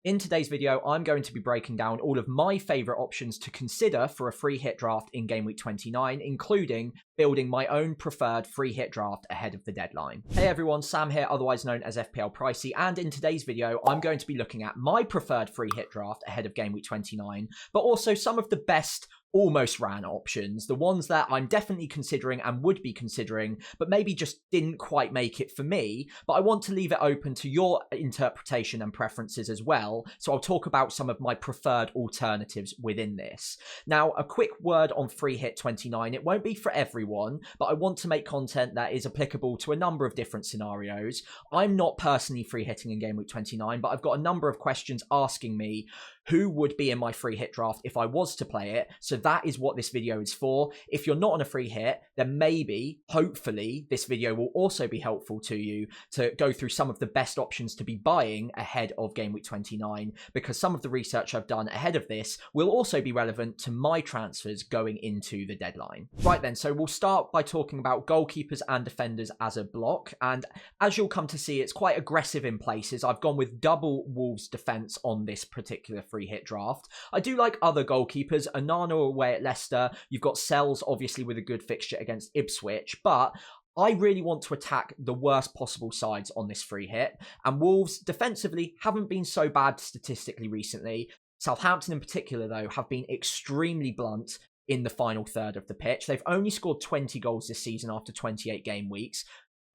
In today's video, I'm going to be breaking down all of my favourite options to consider for a free hit draft in Game Week 29, including building my own preferred free hit draft ahead of the deadline. Hey everyone, Sam here, otherwise known as FPL Pricey, and in today's video, I'm going to be looking at my preferred free hit draft ahead of Game Week 29, but also some of the best almost ran options, the ones that I'm definitely considering and would be considering, but maybe just didn't quite make it for me. But I want to leave it open to your interpretation and preferences as well. So I'll talk about some of my preferred alternatives within this. Now, a quick word on free hit 29. It won't be for everyone, but I want to make content that is applicable to a number of different scenarios. I'm not personally free hitting in Game Week 29, but I've got a number of questions asking me who would be in my free hit draft if I was to play it. So that is what this video is for. If you're not on a free hit, then maybe, hopefully, this video will also be helpful to you to go through some of the best options to be buying ahead of Game Week 29, because some of the research I've done ahead of this will also be relevant to my transfers going into the deadline. Right then, so we'll start by talking about goalkeepers and defenders as a block. And as you'll come to see, it's quite aggressive in places. I've gone with double Wolves defence on this particular free hit draft. I do like other goalkeepers. Onana away at Leicester. You've got Sells, obviously, with a good fixture against Ipswich, but I really want to attack the worst possible sides on this free hit, and Wolves defensively haven't been so bad statistically recently. Southampton in particular, though, have been extremely blunt in the final third of the pitch. They've only scored 20 goals this season after 28 game weeks,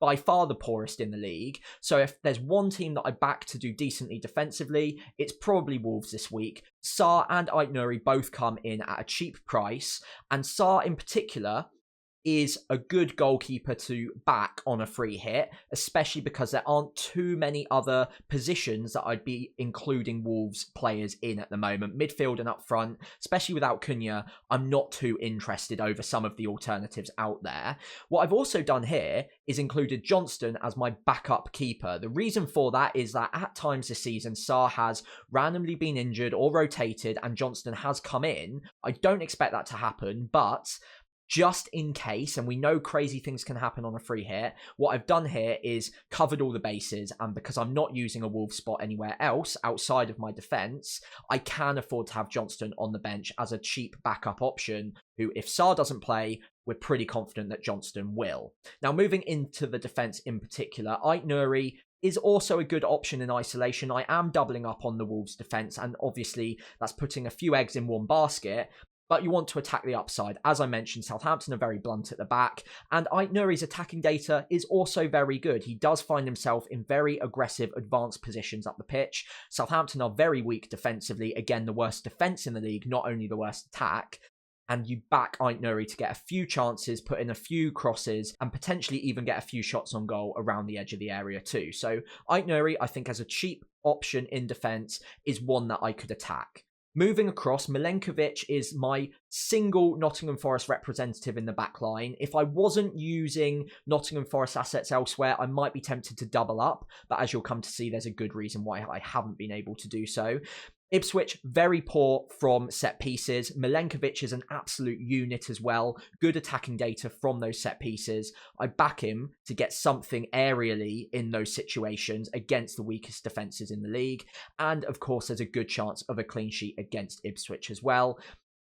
by far the poorest in the league. So if there's one team that I back to do decently defensively, it's probably Wolves this week. Sarr and Aït-Nouri both come in at a cheap price, and Sarr in particular is a good goalkeeper to back on a free hit, especially because there aren't too many other positions that I'd be including Wolves players in at the moment. Midfield and up front, especially without Cunha, I'm not too interested over some of the alternatives out there. What I've also done here is included Johnston as my backup keeper. The reason for that is that at times this season, Sarr has randomly been injured or rotated and Johnston has come in. I don't expect that to happen, but just in case, and we know crazy things can happen on a free hit, what I've done here is covered all the bases, and because I'm not using a Wolves spot anywhere else outside of my defence, I can afford to have Johnston on the bench as a cheap backup option, who, if Sarr doesn't play, we're pretty confident that Johnston will. Now, moving into the defence in particular, Aït-Nouri is also a good option in isolation. I am doubling up on the Wolves defence, and obviously that's putting a few eggs in one basket, but you want to attack the upside. As I mentioned, Southampton are very blunt at the back, and Aït-Nouri's attacking data is also very good. He does find himself in very aggressive advanced positions up the pitch. Southampton are very weak defensively. Again, the worst defence in the league, not only the worst attack. And you back Aït-Nouri to get a few chances, put in a few crosses, and potentially even get a few shots on goal around the edge of the area too. So Aït-Nouri, I think, as a cheap option in defence, is one that I could attack. Moving across, Milenkovic is my single Nottingham Forest representative in the back line. If I wasn't using Nottingham Forest assets elsewhere, I might be tempted to double up, but as you'll come to see, there's a good reason why I haven't been able to do so. Ipswich, very poor from set pieces. Milenkovic is an absolute unit as well. Good attacking data from those set pieces. I back him to get something aerially in those situations against the weakest defences in the league. And of course, there's a good chance of a clean sheet against Ipswich as well.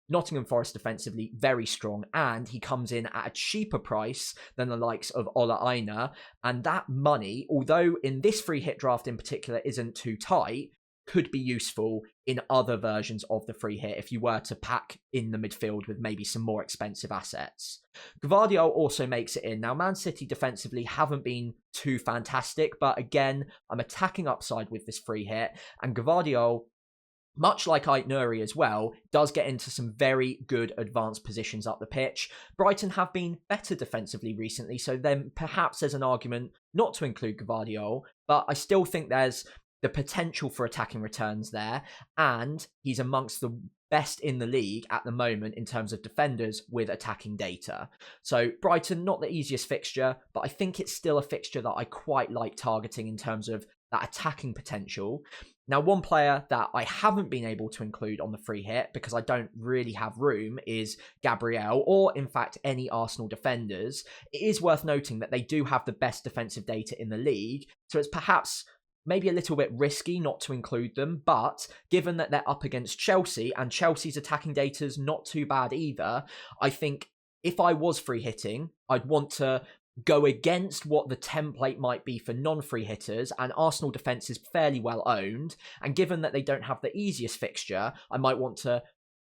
Nottingham Forest defensively, very strong, and he comes in at a cheaper price than the likes of Ola Aina. And that money, although in this free hit draft in particular isn't too tight, could be useful in other versions of the free hit if you were to pack in the midfield with maybe some more expensive assets. Gvardiol also makes it in. Now, Man City defensively haven't been too fantastic, but again, I'm attacking upside with this free hit, and Gvardiol, much like Aït-Nouri as well, does get into some very good advanced positions up the pitch. Brighton have been better defensively recently, so then perhaps there's an argument not to include Gvardiol, but I still think there's the potential for attacking returns there, and he's amongst the best in the league at the moment in terms of defenders with attacking data. So Brighton, not the easiest fixture, but I think it's still a fixture that I quite like targeting in terms of that attacking potential. Now, one player that I haven't been able to include on the free hit because I don't really have room is Gabriel, or in fact any Arsenal defenders. It is worth noting that they do have the best defensive data in the league, so it's perhaps maybe a little bit risky not to include them, but given that they're up against Chelsea and Chelsea's attacking data is not too bad either, I think if I was free hitting, I'd want to go against what the template might be for non-free hitters, and Arsenal defence is fairly well owned, and given that they don't have the easiest fixture, I might want to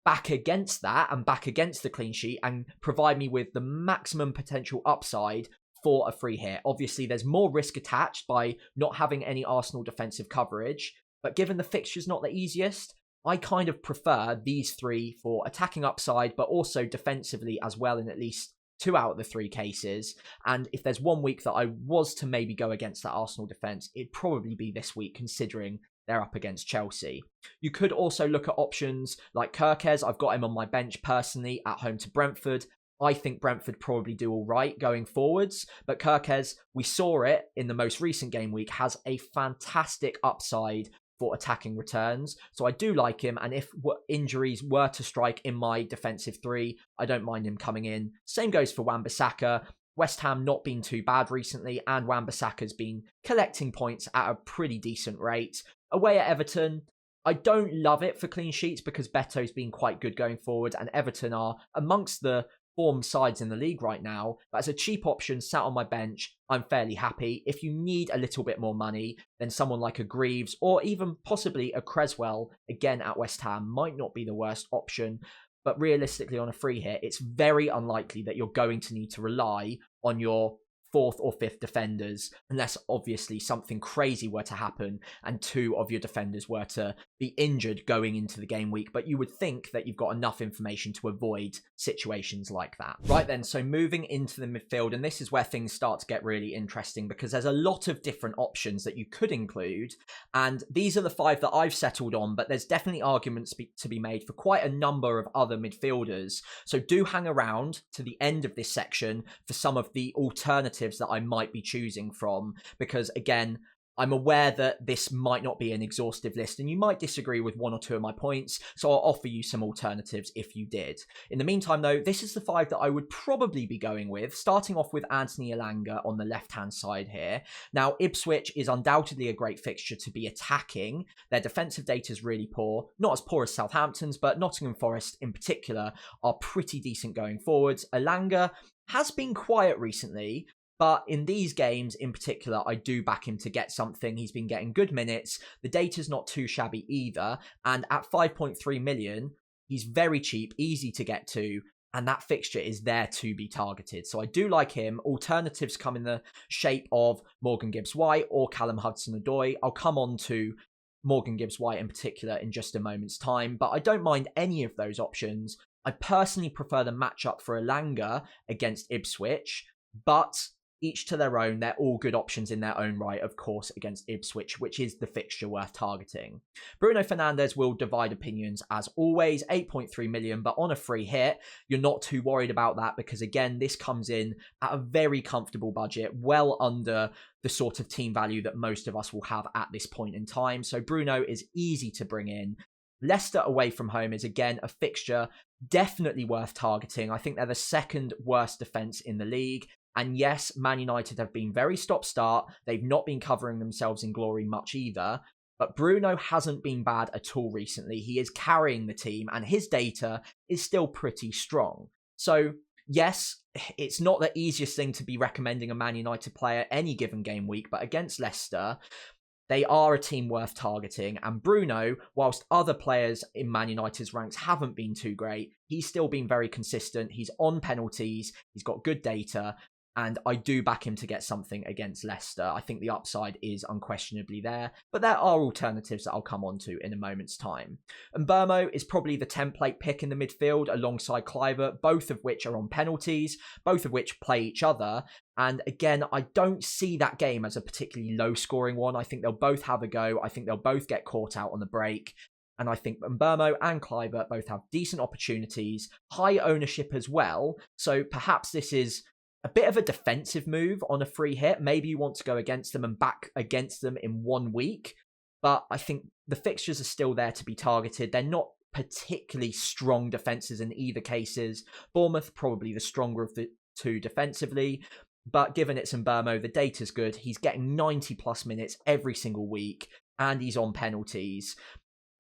back against that and back against the clean sheet and provide me with the maximum potential upside for a free hit. Obviously, there's more risk attached by not having any Arsenal defensive coverage, but given the fixture's not the easiest, I kind of prefer these three for attacking upside, but also defensively as well in at least 2 out of the 3 cases. And if there's one week that I was to maybe go against that Arsenal defence, it'd probably be this week, considering they're up against Chelsea. You could also look at options like Kirkes. I've got him on my bench personally at home to Brentford. I think Brentford probably do all right going forwards, but Kirkes, we saw it in the most recent game week, has a fantastic upside for attacking returns. So I do like him, and if injuries were to strike in my defensive 3, I don't mind him coming in. Same goes for Wan-Bissaka. West Ham not been too bad recently, and Wan-Bissaka's been collecting points at a pretty decent rate. Away at Everton, I don't love it for clean sheets because Beto's been quite good going forward, and Everton are amongst the form sides in the league right now. But as a cheap option sat on my bench, I'm fairly happy. If you need a little bit more money, then someone like a Greaves or even possibly a Creswell, again at West Ham, might not be the worst option. But realistically, on a free hit, it's very unlikely that you're going to need to rely on your 4th or 5th defenders, unless obviously something crazy were to happen and 2 of your defenders were to be injured going into the game week. But you would think that you've got enough information to avoid situations like that. Right then, so moving into the midfield, and this is where things start to get really interesting because there's a lot of different options that you could include, and these are the 5 that I've settled on, but there's definitely arguments to be made for quite a number of other midfielders. So do hang around to the end of this section for some of the alternatives that I might be choosing from, because again, I'm aware that this might not be an exhaustive list and you might disagree with 1 or 2 of my points, so I'll offer you some alternatives if you did. In the meantime though, this is the 5 that I would probably be going with, starting off with Anthony Elanga on the left-hand side here. Now, Ipswich is undoubtedly a great fixture to be attacking. Their defensive data is really poor, not as poor as Southampton's, but Nottingham Forest in particular are pretty decent going forwards. Elanga has been quiet recently, but in these games in particular, I do back him to get something. He's been getting good minutes. The data's not too shabby either. And at 5.3 million, he's very cheap, easy to get to. And that fixture is there to be targeted. So I do like him. Alternatives come in the shape of Morgan Gibbs-White or Callum Hudson-Odoi. I'll come on to Morgan Gibbs-White in particular in just a moment's time. But I don't mind any of those options. I personally prefer the matchup for Elanga against Ipswich. But each to their own, they're all good options in their own right, of course, against Ipswich, which is the fixture worth targeting. Bruno Fernandes will divide opinions as always, 8.3 million, but on a free hit, you're not too worried about that because, again, this comes in at a very comfortable budget, well under the sort of team value that most of us will have at this point in time. So Bruno is easy to bring in. Leicester away from home is, again, a fixture definitely worth targeting. I think they're the 2nd worst defence in the league. And yes, Man United have been very stop-start. They've not been covering themselves in glory much either. But Bruno hasn't been bad at all recently. He is carrying the team and his data is still pretty strong. So yes, it's not the easiest thing to be recommending a Man United player any given game week, but against Leicester, they are a team worth targeting. And Bruno, whilst other players in Man United's ranks haven't been too great, he's still been very consistent. He's on penalties. He's got good data. And I do back him to get something against Leicester. I think the upside is unquestionably there, but there are alternatives that I'll come on to in a moment's time. And Mbeumo is probably the template pick in the midfield alongside Kluivert, both of which are on penalties, both of which play each other. And again, I don't see that game as a particularly low-scoring one. I think they'll both have a go. I think they'll both get caught out on the break. And I think Mbeumo and Kluivert both have decent opportunities, high ownership as well. So perhaps this is a bit of a defensive move on a free hit. Maybe you want to go against them and back against them in 1 week. But I think the fixtures are still there to be targeted. They're not particularly strong defences in either cases. Bournemouth probably the stronger of the 2 defensively. But given it's Mbeumo, the data's good. He's getting 90 plus minutes every single week, and he's on penalties.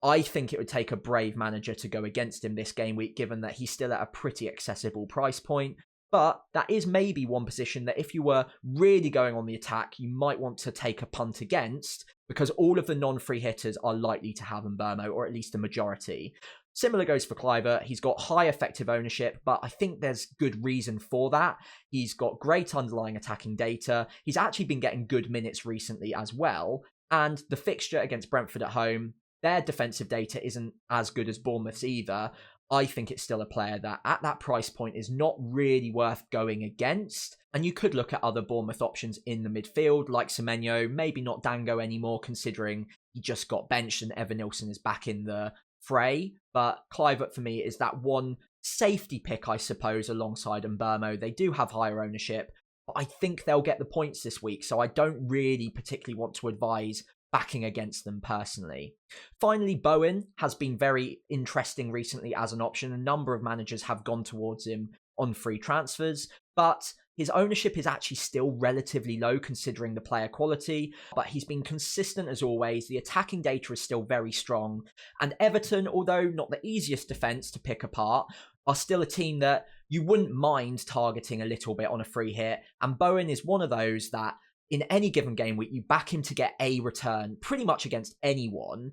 I think it would take a brave manager to go against him this game week, given that he's still at a pretty accessible price point. But that is maybe one position that if you were really going on the attack, you might want to take a punt against, because all of the non-free hitters are likely to have Mbeumo, or at least a majority. Similar goes for Kluivert. He's got high effective ownership, but I think there's good reason for that. He's got great underlying attacking data. He's actually been getting good minutes recently as well. And the fixture against Brentford at home, their defensive data isn't as good as Bournemouth's either. I think it's still a player that at that price point is not really worth going against. And you could look at other Bournemouth options in the midfield, like Semenyo, maybe not Dango anymore, considering he just got benched and Evanilson is back in the fray. But Kluivert for me is that one safety pick, I suppose, alongside Mbeumo. They do have higher ownership, but I think they'll get the points this week, so I don't really particularly want to advise backing against them personally. Finally, Bowen has been very interesting recently as an option. A number of managers have gone towards him on free transfers, but his ownership is actually still relatively low considering the player quality, but he's been consistent as always. The attacking data is still very strong, and Everton, although not the easiest defence to pick apart, are still a team that you wouldn't mind targeting a little bit on a free hit, and Bowen is one of those that in any given game week, you back him to get a return pretty much against anyone,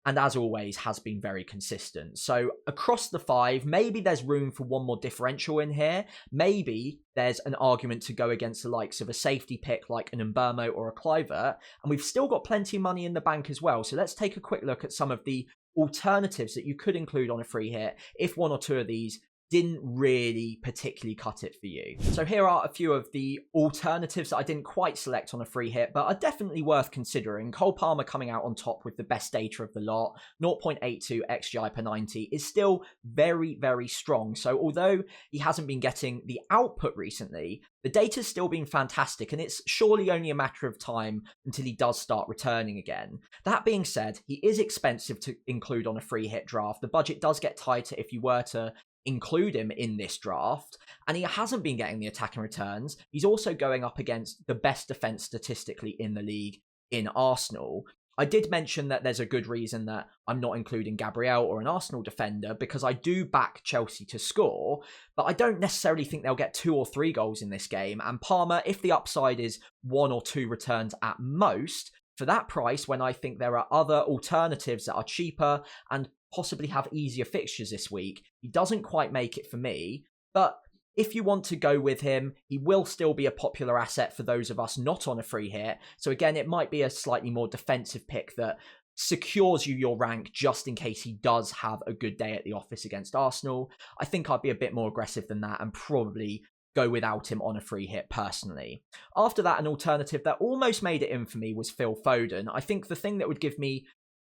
and as always has been very consistent. So across the five, maybe there's room for one more differential in here. Maybe there's an argument to go against the likes of a safety pick like an Mbeumo or a Kluivert, and we've still got plenty of money in the bank as well. So let's take a quick look at some of the alternatives that you could include on a free hit if one or two of these didn't really particularly cut it for you. So here are a few of the alternatives that I didn't quite select on a free hit, but are definitely worth considering. Cole Palmer coming out on top with the best data of the lot, 0.82 XGI per 90, is still very, very strong. So although he hasn't been getting the output recently, the data's still been fantastic, and it's surely only a matter of time until he does start returning again. That being said, he is expensive to include on a free hit draft. The budget does get tighter if you were to include him in this draft, and he hasn't been getting the attacking returns. He's also going up against the best defense statistically in the league in Arsenal. I did mention that there's a good reason that I'm not including Gabriel or an Arsenal defender, because I do back Chelsea to score, but I don't necessarily think they'll get 2 or 3 goals in this game. And Palmer, if the upside is 1 or 2 returns at most, for that price, when I think there are other alternatives that are cheaper and possibly have easier fixtures this week, he doesn't quite make it for me. But if you want to go with him, he will still be a popular asset for those of us not on a free hit. So again, it might be a slightly more defensive pick that secures you your rank just in case he does have a good day at the office against Arsenal. I think I'd be a bit more aggressive than that and probably go without him on a free hit personally. After that, an alternative that almost made it in for me was Phil Foden. I think the thing that would give me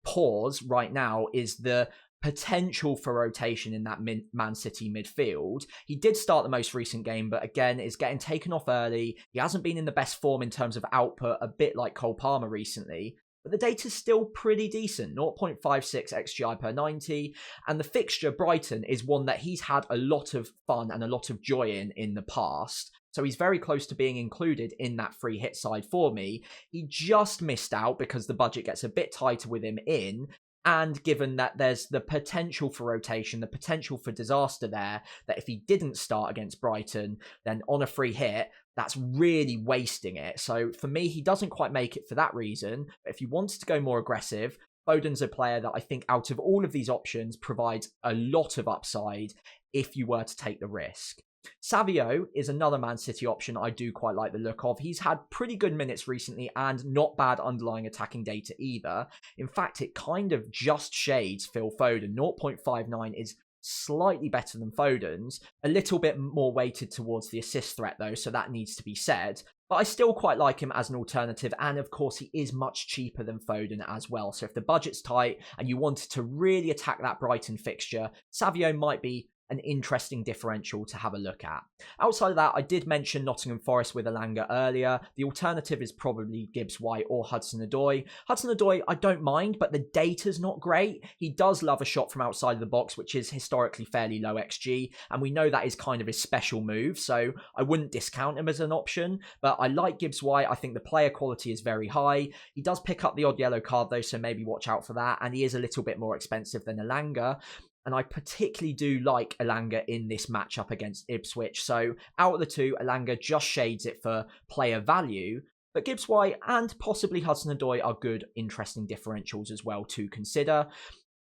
pause right now is the potential for rotation in that Man City midfield. He did start the most recent game, but again is getting taken off early. He hasn't been in the best form in terms of output, a bit like Cole Palmer recently, but the data's still pretty decent, 0.56 XGI per 90, and the fixture, Brighton, is one that he's had a lot of fun and a lot of joy in the past. So he's very close to being included in that free hit side for me. He just missed out because the budget gets a bit tighter with him in, and given that there's the potential for rotation, the potential for disaster there, that if he didn't start against Brighton, then on a free hit, that's really wasting it. So for me, he doesn't quite make it for that reason. But if you wanted to go more aggressive, Foden's a player that I think out of all of these options provides a lot of upside if you were to take the risk. Savio is another Man City option I do quite like the look of. He's had pretty good minutes recently and not bad underlying attacking data either. In fact, it kind of just shades Phil Foden. 0.59 is slightly better than Foden's. A little bit more weighted towards the assist threat though, so that needs to be said. But I still quite like him as an alternative, and of course he is much cheaper than Foden as well. So if the budget's tight and you wanted to really attack that Brighton fixture, Savio might be an interesting differential to have a look at. Outside of that, I did mention Nottingham Forest with Elanga earlier. The alternative is probably Gibbs White or Hudson-Odoi. Hudson-Odoi, I don't mind, but the data's not great. He does love a shot from outside of the box, which is historically fairly low XG, and we know that is kind of his special move, so I wouldn't discount him as an option, but I like Gibbs White. I think the player quality is very high. He does pick up the odd yellow card though, so maybe watch out for that, and he is a little bit more expensive than Elanga. And I particularly do like Elanga in this matchup against Ipswich. So out of the two, Elanga just shades it for player value. But Gibbs White and possibly Hudson-Odoi are good, interesting differentials as well to consider.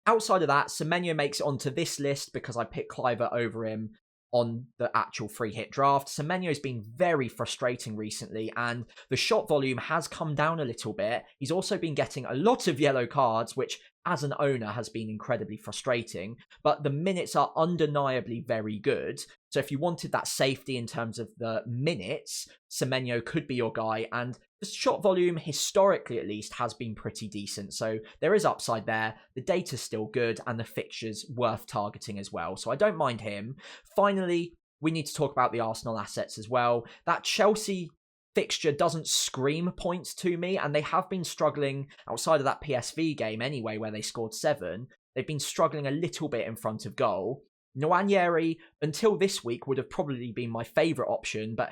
Outside of that, Semenyo makes it onto this list because I picked Cliver over him on the actual free hit draft. Semenyo's been very frustrating recently, and the shot volume has come down a little bit. He's also been getting a lot of yellow cards, which as an owner has been incredibly frustrating, but the minutes are undeniably very good. So if you wanted that safety in terms of the minutes, Semenyo could be your guy, and the shot volume, historically at least, has been pretty decent. So there is upside there. The data's still good, and the fixture's worth targeting as well. So I don't mind him. Finally, we need to talk about the Arsenal assets as well. That Chelsea fixture doesn't scream points to me, and they have been struggling outside of that PSV game anyway, where they scored 7. They've been struggling a little bit in front of goal. Nwaneri, until this week, would have probably been my favourite option, but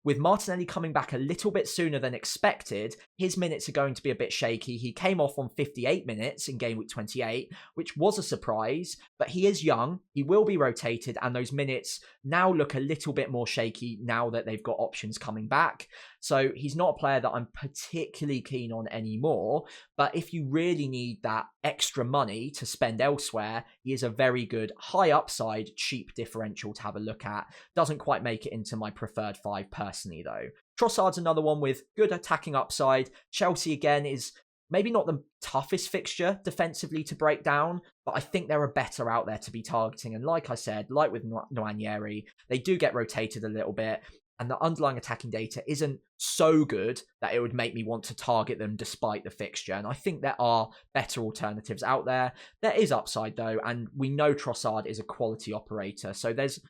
with Martinelli coming back a little bit sooner than expected, his minutes are going to be a bit shaky. He came off on 58 minutes in game week 28, which was a surprise, but he is young, he will be rotated, and those minutes now look a little bit more shaky now that they've got options coming back. So he's not a player that I'm particularly keen on anymore, but if you really need that extra money to spend elsewhere, he is a very good, high upside, cheap differential to have a look at. Doesn't quite make it into my preferred 5 personally though. Trossard's another one with good attacking upside. Chelsea again is maybe not the toughest fixture defensively to break down, but I think there are better out there to be targeting. And like I said, like with Nwaneri, they do get rotated a little bit, and the underlying attacking data isn't so good that it would make me want to target them despite the fixture. And I think there are better alternatives out there. There is upside though, and we know Trossard is a quality operator, so there's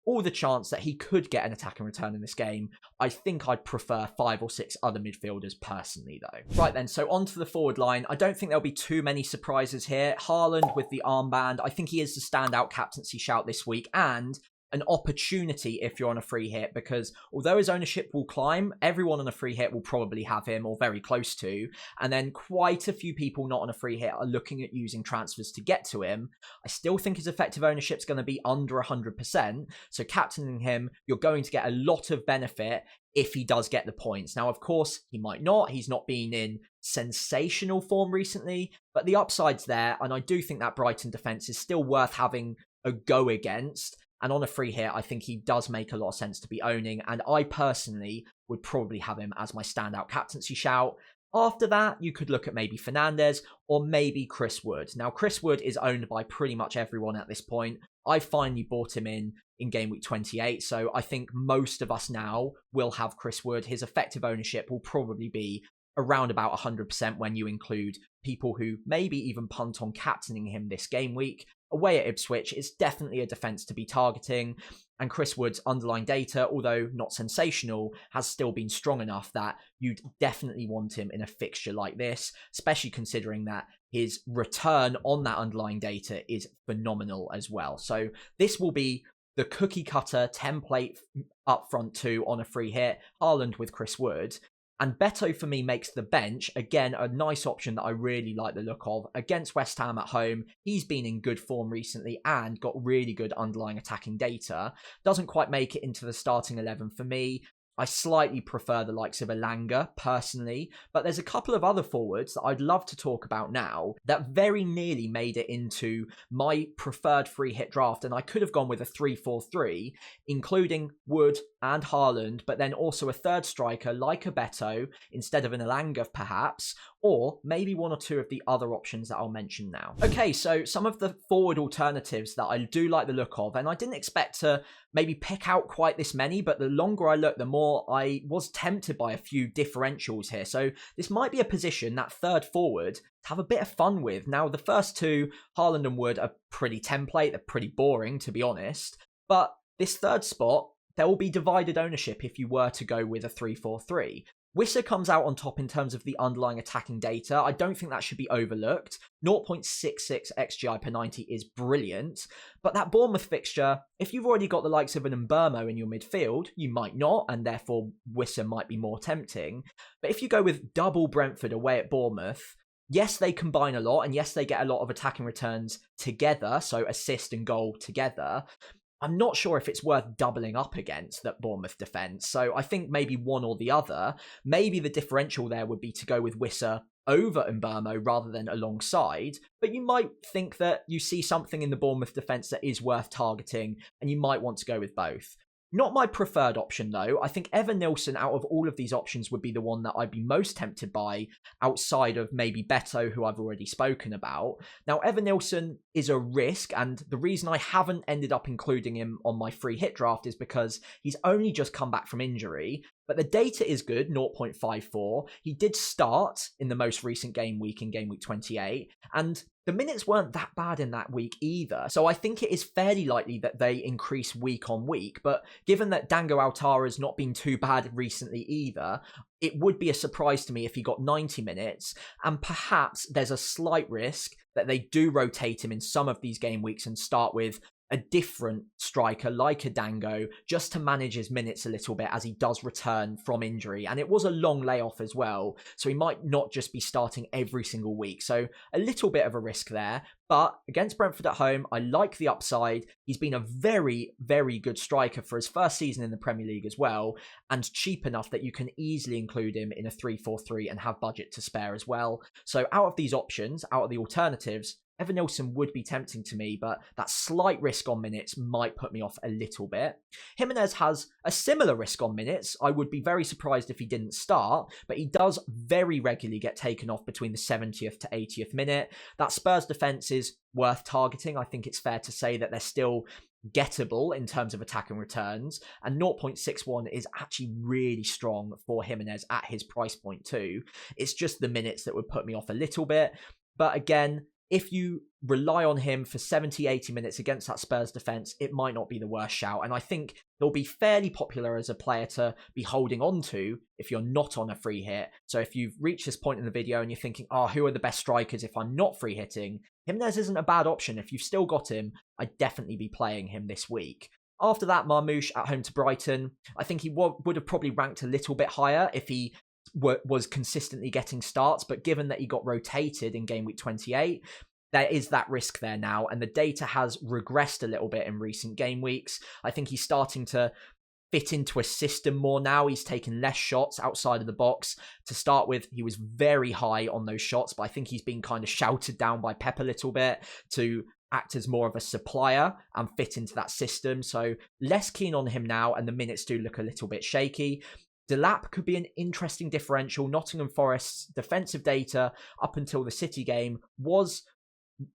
all the chance that he could get an attacking return in this game. I think I'd prefer 5 or 6 other midfielders personally though. Right then, so on to the forward line. I don't think there'll be too many surprises here. Haaland with the armband, I think he is the standout captaincy shout this week, and an opportunity if you're on a free hit, because although his ownership will climb, everyone on a free hit will probably have him or very close to, and then quite a few people not on a free hit are looking at using transfers to get to him. I still think his effective ownership is going to be under 100%, so captaining him, you're going to get a lot of benefit if he does get the points. Now, of course, he might not. He's not been in sensational form recently, but the upside's there, and I do think that Brighton defence is still worth having a go against. And on a free hit, I think he does make a lot of sense to be owning. And I personally would probably have him as my standout captaincy shout. After that, you could look at maybe Fernandes or maybe Chris Wood. Now, Chris Wood is owned by pretty much everyone at this point. I finally bought him in game week 28. So I think most of us now will have Chris Wood. His effective ownership will probably be around about 100% when you include people who maybe even punt on captaining him this game week. Away at Ipswich, it's definitely a defence to be targeting, and Chris Wood's underlying data, although not sensational, has still been strong enough that you'd definitely want him in a fixture like this, especially considering that his return on that underlying data is phenomenal as well. So this will be the cookie cutter template up front 2 on a free hit, Haaland with Chris Wood. And Beto for me makes the bench, again, a nice option that I really like the look of. Against West Ham at home, he's been in good form recently and got really good underlying attacking data. Doesn't quite make it into the starting 11 for me. I slightly prefer the likes of Elanga, personally, but there's a couple of other forwards that I'd love to talk about now that very nearly made it into my preferred free hit draft, and I could have gone with a 3-4-3, including Wood and Haaland, but then also a third striker like a Beto instead of an Elanga perhaps, or maybe one or two of the other options that I'll mention now. Okay, so some of the forward alternatives that I do like the look of, and I didn't expect to maybe pick out quite this many, but the longer I look, the more I was tempted by a few differentials here. So this might be a position, that third forward, to have a bit of fun with. Now, the first two, Haaland and Wood, are pretty template. They're pretty boring, to be honest. But this third spot, there will be divided ownership if you were to go with a 3-4-3. Wissa comes out on top in terms of the underlying attacking data. I don't think that should be overlooked. 0.66 XGI per 90 is brilliant. But that Bournemouth fixture, if you've already got the likes of an Mbeumo in your midfield, you might not, and therefore Wissa might be more tempting. But if you go with double Brentford away at Bournemouth, yes, they combine a lot, and yes, they get a lot of attacking returns together, so assist and goal together. I'm not sure if it's worth doubling up against that Bournemouth defence, so I think maybe one or the other. Maybe the differential there would be to go with Wissa over Mbeumo rather than alongside, but you might think that you see something in the Bournemouth defence that is worth targeting, and you might want to go with both. Not my preferred option, though. I think Evan-Nilsson, out of all of these options, would be the one that I'd be most tempted by, outside of maybe Beto, who I've already spoken about. Now, Evan-Nilsson is a risk, and the reason I haven't ended up including him on my free hit draft is because he's only just come back from injury, but the data is good, 0.54. He did start in the most recent game week, in game week 28, and the minutes weren't that bad in that week either. So I think it is fairly likely that they increase week on week. But given that Dango Altara has not been too bad recently either, it would be a surprise to me if he got 90 minutes. And perhaps there's a slight risk that they do rotate him in some of these game weeks and start with a different striker like a Dango, just to manage his minutes a little bit as he does return from injury. And it was a long layoff as well, so he might not just be starting every single week. So a little bit of a risk there. But against Brentford at home, I like the upside. He's been a very, very good striker for his first season in the Premier League as well, and cheap enough that you can easily include him in a 3-4-3 and have budget to spare as well. So out of these options, out of the alternatives, Evan-Nilsson would be tempting to me, but that slight risk on minutes might put me off a little bit. Jimenez has a similar risk on minutes. I would be very surprised if he didn't start, but he does very regularly get taken off between the 70th to 80th minute. That Spurs defence is worth targeting. I think it's fair to say that they're still gettable in terms of attacking returns, and 0.61 is actually really strong for Jimenez at his price point too. It's just the minutes that would put me off a little bit. But again, if you rely on him for 70, 80 minutes against that Spurs defence, it might not be the worst shout. And I think he'll be fairly popular as a player to be holding on to if you're not on a free hit. So if you've reached this point in the video and you're thinking, who are the best strikers if I'm not free hitting? Jimenez isn't a bad option. If you've still got him, I'd definitely be playing him this week. After that, Marmoush at home to Brighton. I think he would have probably ranked a little bit higher if he was consistently getting starts, but given that he got rotated in game week 28, there is that risk there now, and the data has regressed a little bit in recent game weeks. I think he's starting to fit into a system more now. He's taken less shots outside of the box. To start with, he was very high on those shots, but I think he's been kind of shouted down by Pep a little bit to act as more of a supplier and fit into that system. So less keen on him now, and the minutes do look a little bit shaky. Delap could be an interesting differential. Nottingham Forest's defensive data up until the City game was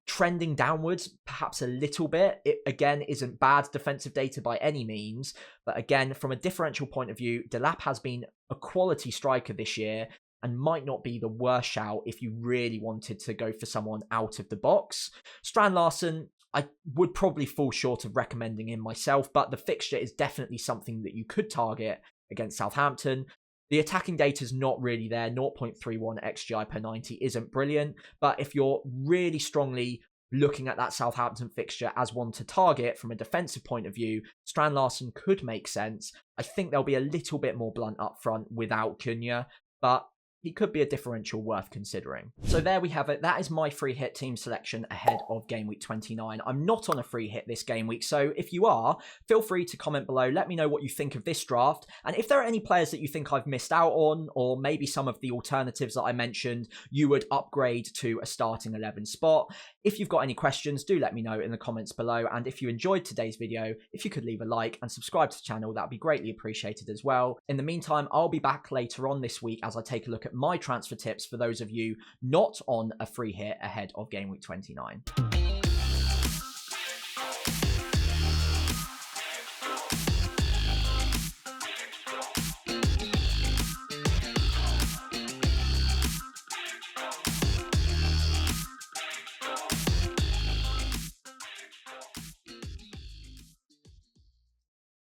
trending downwards perhaps a little bit. It again isn't bad defensive data by any means, but again, from a differential point of view, Delap has been a quality striker this year and might not be the worst shout if you really wanted to go for someone out of the box. Strand Larsen, I would probably fall short of recommending him myself, but the fixture is definitely something that you could target against Southampton. The attacking data is not really there. 0.31 XGI per 90 isn't brilliant, but if you're really strongly looking at that Southampton fixture as one to target from a defensive point of view, Strand Larsen could make sense. I think they'll be a little bit more blunt up front without Cunha, but he could be a differential worth considering. So there we have it. That is my free hit team selection ahead of game week 29. I'm not on a free hit this game week, so if you are, feel free to comment below. Let me know what you think of this draft, and if there are any players that you think I've missed out on, or maybe some of the alternatives that I mentioned you would upgrade to a starting 11 spot. If you've got any questions, do let me know in the comments below, and if you enjoyed today's video, if you could leave a like and subscribe to the channel, that would be greatly appreciated as well. In the meantime, I'll be back later on this week as I take a look at my transfer tips for those of you not on a free hit ahead of game week 29.